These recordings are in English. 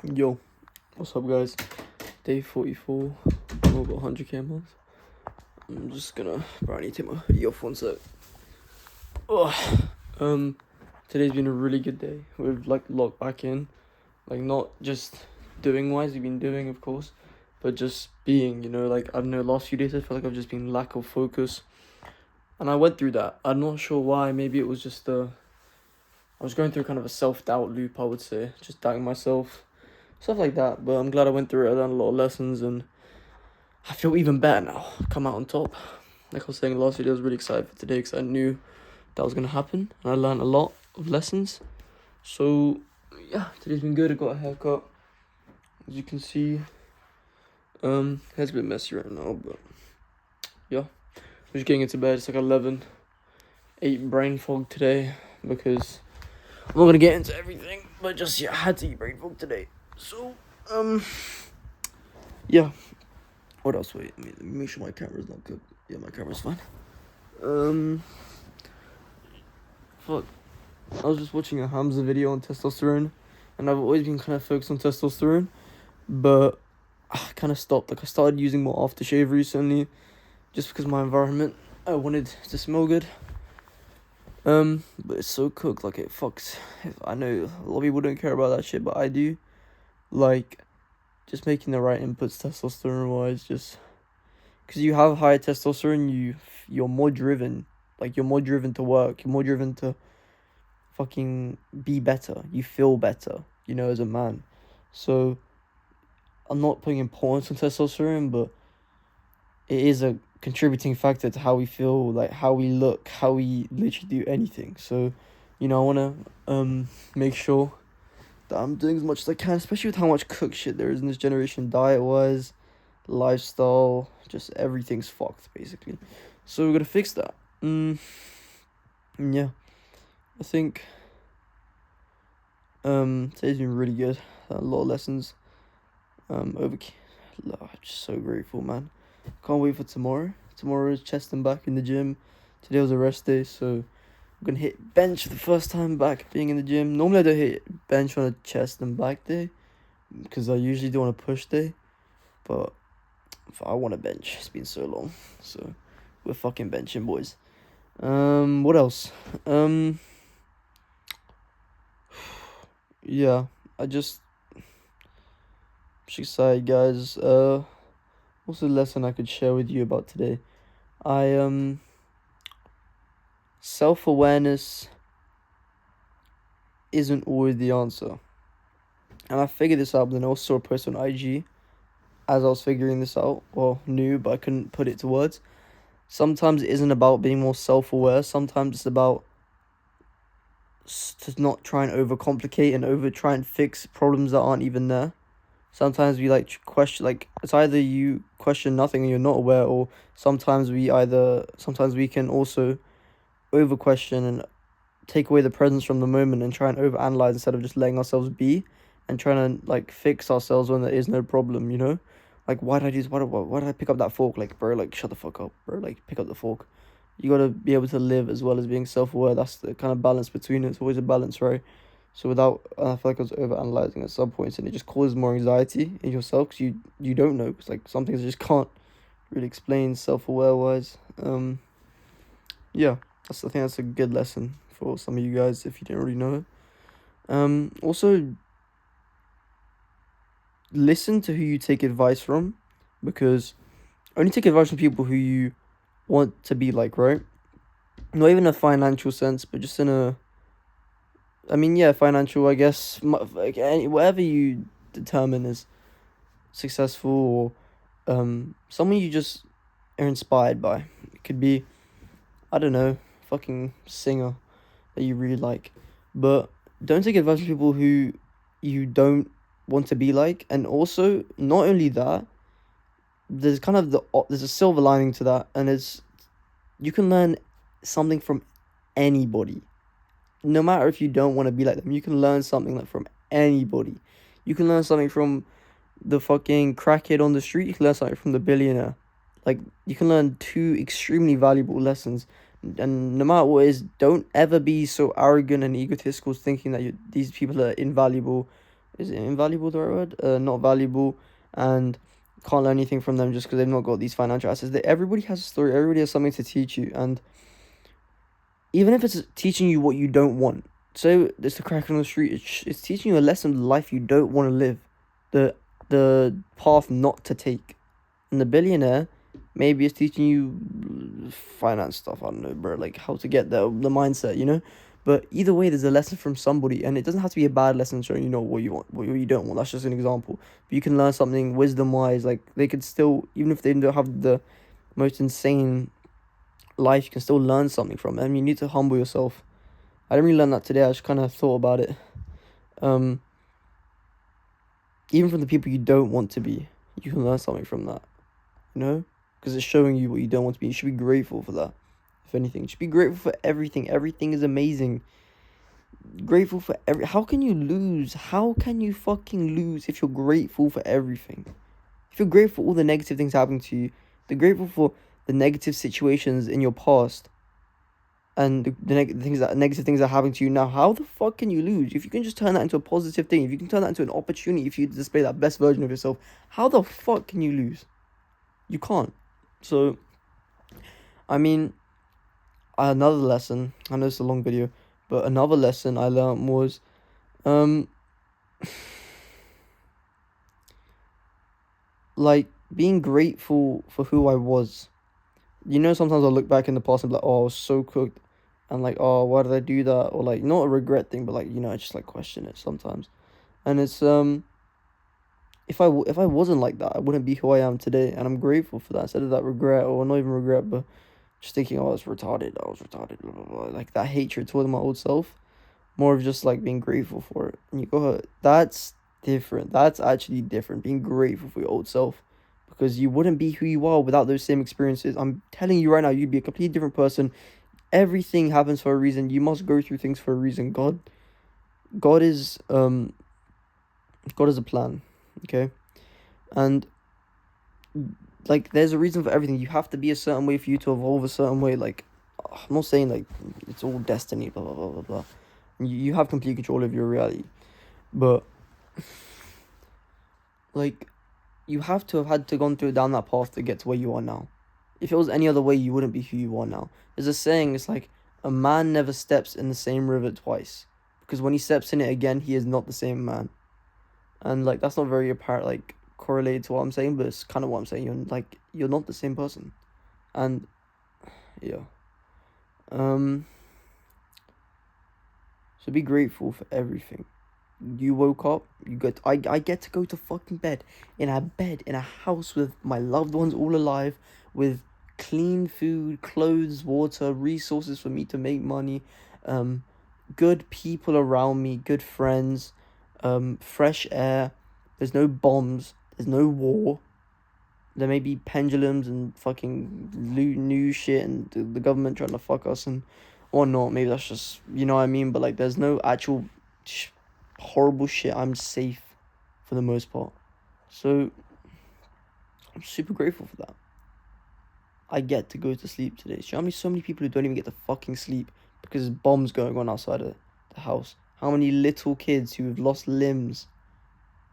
Yo, what's up, guys? Day 44. I'm over 100k month. I'm just gonna. Bro, I need to take my hoodie off one sec. Ugh. Today's been a really good day. We've locked back in, not just doing wise. We've been doing, of course, but just being. I don't know. Last few days, I feel like I've just been lack of focus, and I went through that. I'm not sure why. Maybe it was just I was going through kind of a self-doubt loop, I would say, just doubting myself. Stuff like that, but I'm glad I went through it. I learned a lot of lessons, and I feel even better now. Come out on top. Like I was saying last video, I was really excited for today because I knew that was gonna happen, and I learned a lot of lessons. So yeah, today's been good. I got a haircut, as you can see. Hair's a bit messy right now, but yeah, I'm just getting into bed. It's like 11. 8 brain fog today because I'm not gonna get into everything, but just I had to eat brain fog today. So, yeah. What else? Wait, let me make sure my camera's not good. Yeah, my camera's fine. Fuck. I was just watching a Hamza video on testosterone, and I've always been kind of focused on testosterone, but I kind of stopped. I started using more aftershave recently, just because my environment, I wanted to smell good. But it's so cooked, it fucks. I know a lot of people don't care about that shit, but I do. Just making the right inputs testosterone wise, just because you have higher testosterone, you're more driven. You're more driven to work. You're more driven to fucking be better. You feel better, as a man. So I'm not putting importance on testosterone, but it is a contributing factor to how we feel, how we look, how we literally do anything. So, I wanna make sure that I'm doing as much as I can, especially with how much cook shit there is in this generation, diet-wise, lifestyle, just everything's fucked, basically. So we're gonna fix that. Yeah. I think today's been really good. A lot of lessons. Just so grateful, man. Can't wait for tomorrow. Tomorrow is chest and back in the gym. Today was a rest day, so I'm gonna hit bench for the first time back being in the gym. Normally I don't hit bench on a chest and back day because I usually do on a push day, but if I want a bench. It's been so long, so we're fucking benching, boys. What else? Yeah, just excited, guys. What's the lesson I could share with you about today? Self-awareness isn't always the answer. And I figured this out, but then I also saw a post on IG as I was figuring this out, or knew, but I couldn't put it to words. Sometimes it isn't about being more self-aware. Sometimes it's about to not try and overcomplicate and try and fix problems that aren't even there. Sometimes we question, it's either you question nothing and you're not aware, or sometimes we can also over question and take away the presence from the moment and try and overanalyze instead of just letting ourselves be and trying to fix ourselves when there is no problem, why did I do this? Why did I pick up that fork? Bro, shut the fuck up, bro. Pick up the fork. You gotta be able to live as well as being self-aware. That's the kind of balance between it. It's always a balance, right? So I feel like I was over-analyzing at some points, and it just causes more anxiety in yourself because you don't know. Because some things I just can't really explain self-aware-wise. Yeah, I think that's a good lesson for some of you guys if you didn't already know it. Also, listen to who you take advice from, because only take advice from people who you want to be like, right? Not even a financial sense, but just in a... financial, I guess. Whatever you determine as successful, or someone you just are inspired by. It could be, I don't know, fucking singer that you really like. But don't take advice from people who you don't want to be like. And also, not only that, there's there's a silver lining to that, and you can learn something from anybody. No matter if you don't want to be like them, you can learn something from anybody. You can learn something from the fucking crackhead on the street. You can learn something from the billionaire. You can learn 2 extremely valuable lessons. And no matter what it is, don't ever be so arrogant and egotistical thinking that these people are invaluable is it invaluable the right word? Not valuable, and can't learn anything from them just because they've not got these financial assets. Everybody has a story. Everybody has something to teach you, and even if it's teaching you what you don't want. So it's the crack on the street. It's teaching you a lesson of the life you don't want to live, the path not to take. And the billionaire, maybe it's teaching you finance stuff. I don't know, bro. Like how to get the mindset, you know. But either way, there's a lesson from somebody, and it doesn't have to be a bad lesson showing you know what you want, what you don't want. That's just an example. But you can learn something wisdom wise. Like they could still, even if they don't have the most insane life, you can still learn something from them. You need to humble yourself. I didn't really learn that today. I just kind of thought about it. Even from the people you don't want to be, you can learn something from that. You know, because it's showing you what you don't want to be. You should be grateful for that. If anything, you should be grateful for everything. Everything is amazing. Grateful for How can you lose? How can you fucking lose if you're grateful for everything? If you're grateful for all the negative things happening to you, they're grateful for the negative situations in your past, and the negative things that are happening to you now. How the fuck can you lose? If you can just turn that into a positive thing, if you can turn that into an opportunity, if you display that best version of yourself, how the fuck can you lose? You can't. So, I mean, another lesson. I know it's a long video, but another lesson I learned was, like being grateful for who I was. You know, sometimes I look back in the past and be like, oh, I was so cooked, and like, oh, why did I do that? Or like, not a regret thing, but like, you know, I just like question it sometimes. And it's if I wasn't like that, I wouldn't be who I am today, and I'm grateful for that. Instead of that regret, or not even regret, but just thinking, oh, I was retarded, blah, blah, blah. Like that hatred toward my old self. More of just like being grateful for it. And you go, that's different. That's actually different. Being grateful for your old self. Because you wouldn't be who you are without those same experiences. I'm telling you right now, you'd be a completely different person. Everything happens for a reason. You must go through things for a reason. God is a plan. Okay? And like there's a reason for everything. You have to be a certain way for you to evolve a certain way. Like I'm not saying like it's all destiny, blah blah blah blah blah. You have complete control of your reality, but like you have to have had to gone through down that path to get to where you are now. If it was any other way, you wouldn't be who you are now. There's a saying, it's like a man never steps in the same river twice, because when he steps in it again, he is not the same man. And like that's not very apparent, like correlated to what I'm saying, but it's kind of what I'm saying. You're not the same person, and yeah. So be grateful for everything. You woke up, I get to go to fucking bed in a house with my loved ones all alive, with clean food, clothes, water, resources for me to make money, good people around me, good friends, fresh air. There's no bombs, there's no war. There may be pendulums and fucking new shit, and the government trying to fuck us and or not. Maybe that's just, you know what I mean. But like, there's no actual horrible shit. I'm safe for the most part, so I'm super grateful for that. I get to go to sleep today. Do you know so many people who don't even get to fucking sleep because there's bombs going on outside of the house? How many little kids who have lost limbs,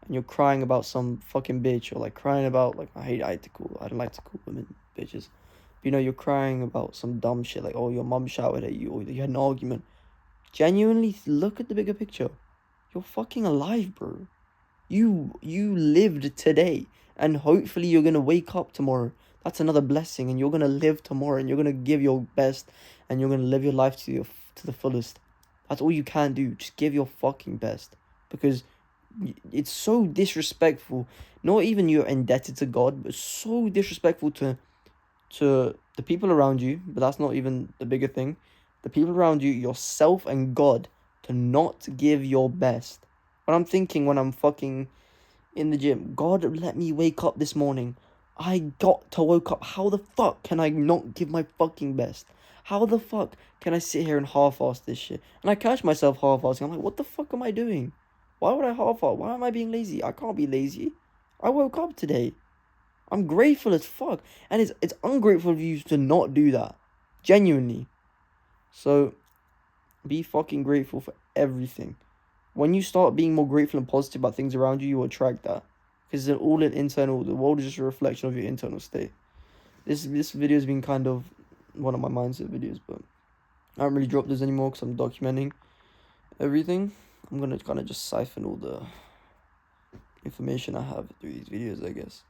and you're crying about some fucking bitch, or like crying about like I don't like to call women bitches. But, you know, you're crying about some dumb shit like, oh, your mum shouted at you, or you had an argument. Genuinely look at the bigger picture. You're fucking alive, bro. You lived today, and hopefully you're gonna wake up tomorrow. That's another blessing, and you're gonna live tomorrow, and you're gonna give your best, and you're gonna live your life to the fullest. That's all you can do. Just give your fucking best, because it's so disrespectful. Not even you're indebted to God, but so disrespectful to the people around you. But that's not even the bigger thing. The people around you, yourself and God, to not give your best. What I'm thinking when I'm fucking in the gym, God, let me wake up this morning. I got to woke up. How the fuck can I not give my fucking best? How the fuck can I sit here and half-ass this shit? And I catch myself half-assing. I'm like, what the fuck am I doing? Why would I half-ass? Why am I being lazy? I can't be lazy. I woke up today. I'm grateful as fuck. And it's ungrateful of you to not do that. Genuinely. So, be fucking grateful for everything. when you start being more grateful and positive about things around you, you attract that. Because it's all an internal, the world is just a reflection of your internal state. This video has been kind of one of my mindset videos, but I haven't really dropped this anymore because I'm documenting everything. I'm gonna kind of just siphon all the information I have through these videos, I guess.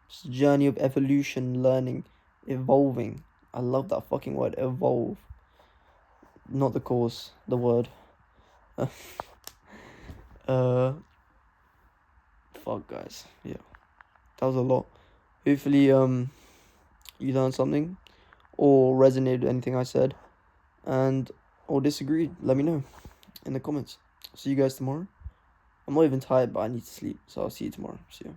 It's a journey of evolution, learning, evolving. I love that fucking word, evolve. Not the course, the word. Fuck, guys. Yeah, that was a lot. Hopefully, you learned something, or resonated with anything I said, and or disagreed. Let me know in the comments. See you guys tomorrow. I'm not even tired, but I need to sleep, so I'll see you tomorrow. See ya.